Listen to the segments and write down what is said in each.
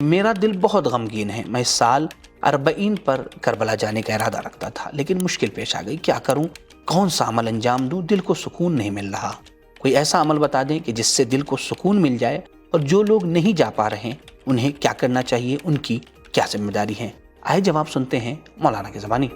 میرا دل بہت غمگین ہے، میں اس سال 40 پر کربلا جانے کا ارادہ رکھتا تھا، لیکن مشکل پیش آ گئی۔ کیا کروں؟ کون سا عمل انجام دوں؟ دل کو سکون نہیں مل رہا۔ کوئی ایسا عمل بتا دیں کہ جس سے دل کو سکون مل جائے، اور جو لوگ نہیں جا پا رہے انہیں کیا کرنا چاہیے، ان کی کیا ذمہ داری ہے؟ آئے جواب سنتے ہیں مولانا کی زبانی۔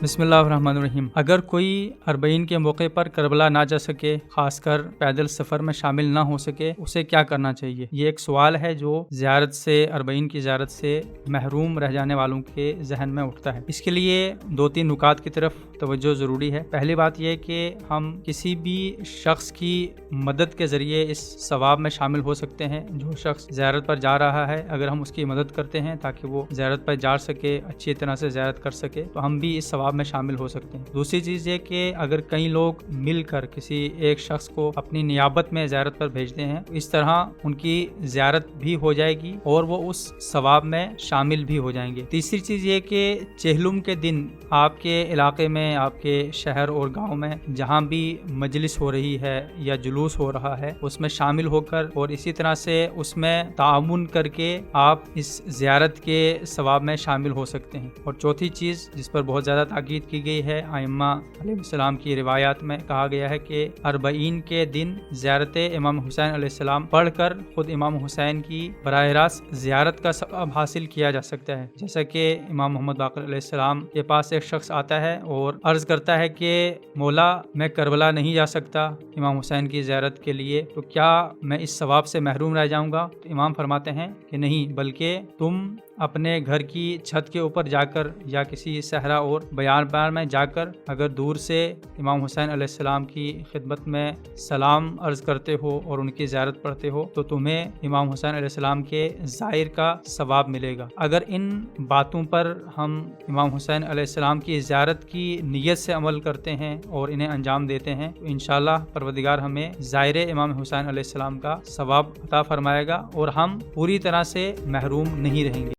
بسم اللہ الرحمن الرحیم۔ اگر کوئی 40 کے موقع پر کربلا نہ جا سکے، خاص کر پیدل سفر میں شامل نہ ہو سکے، اسے کیا کرنا چاہیے؟ یہ ایک سوال ہے جو زیارت سے 40 کی زیارت سے محروم رہ جانے والوں کے ذہن میں اٹھتا ہے۔ اس کے لیے 2-3 نکات کی طرف توجہ ضروری ہے۔ پہلی بات یہ کہ ہم کسی بھی شخص کی مدد کے ذریعے اس ثواب میں شامل ہو سکتے ہیں۔ جو شخص زیارت پر جا رہا ہے، اگر ہم اس کی مدد کرتے ہیں تاکہ وہ زیارت پر جا سکے، اچھی طرح سے زیارت کر سکے، تو ہم بھی اس ثواب میں شامل ہو سکتے ہیں۔ دوسری چیز یہ کہ اگر کئی لوگ مل کر کسی ایک شخص کو اپنی نیابت میں زیارت پر بھیجتے ہیں، اس طرح ان کی زیارت بھی ہو جائے گی اور وہ اس ثواب میں شامل بھی ہو جائیں گے۔ تیسری چیز یہ کہ چہلم کے دن آپ کے علاقے میں، آپ کے شہر اور گاؤں میں جہاں بھی مجلس ہو رہی ہے یا جلوس ہو رہا ہے، اس میں شامل ہو کر اور اسی طرح سے اس میں تعاون کر کے آپ اس زیارت کے ثواب میں شامل ہو سکتے ہیں۔ اور چوتھی چیز جس پر بہت زیادہ تاکید کی گئی ہے، ائمہ علیہ السلام کی روایات میں کہا گیا ہے کہ 40 کے دن زیارت امام حسین علیہ السلام پڑھ کر خود امام حسین کی براہ راست زیارت کا ثواب حاصل کیا جا سکتا ہے۔ جیسا کہ امام محمد باقر علیہ السلام کے پاس ایک شخص آتا ہے اور عرض کرتا ہے کہ مولا، میں کربلا نہیں جا سکتا امام حسین کی زیارت کے لیے، تو کیا میں اس ثواب سے محروم رہ جاؤں گا؟ تو امام فرماتے ہیں کہ نہیں، بلکہ تم اپنے گھر کی چھت کے اوپر جا کر یا کسی صحرا اور بیابان میں جا کر اگر دور سے امام حسین علیہ السلام کی خدمت میں سلام عرض کرتے ہو اور ان کی زیارت پڑھتے ہو، تو تمہیں امام حسین علیہ السلام کے زائر کا ثواب ملے گا۔ اگر ان باتوں پر ہم امام حسین علیہ السلام کی زیارت کی نیت سے عمل کرتے ہیں اور انہیں انجام دیتے ہیں، تو انشاءاللہ پروردگار ہمیں زائر امام حسین علیہ السلام کا ثواب عطا فرمائے گا اور ہم پوری طرح سے محروم نہیں رہیں گے۔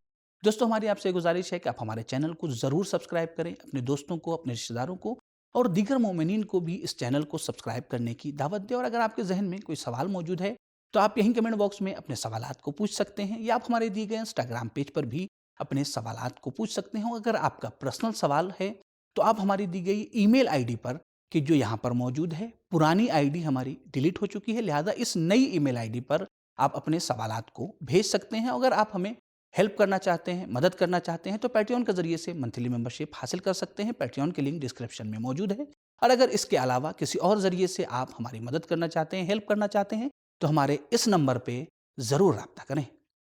دوستو، ہماری آپ سے گزارش ہے کہ آپ ہمارے چینل کو ضرور سبسکرائب کریں، اپنے دوستوں کو، اپنے رشتہ داروں کو اور دیگر مومنین کو بھی اس چینل کو سبسکرائب کرنے کی دعوت دیں۔ اور اگر آپ کے ذہن میں کوئی سوال موجود ہے تو آپ یہیں کمنٹ باکس میں اپنے سوالات کو پوچھ سکتے ہیں، یا آپ ہمارے دیے گئے انسٹاگرام پیج پر بھی اپنے سوالات کو پوچھ سکتے ہیں۔ اگر آپ کا پرسنل سوال ہے تو آپ ہماری دی گئی ای میل آئی ڈی پر، کہ جو یہاں پر موجود ہے، پرانی آئی ڈی ہماری ڈیلیٹ ہو چکی ہے، لہذا اس نئی ای میل آئی ڈی پر آپ اپنے سوالات کو بھیج سکتے ہیں۔ اگر آپ ہمیں ہیلپ کرنا چاہتے ہیں، مدد کرنا چاہتے ہیں، تو پیٹریون کے ذریعے سے منتھلی ممبرشپ حاصل کر سکتے ہیں۔ پیٹریون کی لنک ڈسکرپشن میں موجود ہے۔ اور اگر اس کے علاوہ کسی اور ذریعے سے آپ ہماری مدد کرنا چاہتے ہیں، ہیلپ کرنا چاہتے ہیں، تو ہمارے اس نمبر پہ ضرور رابطہ کریں۔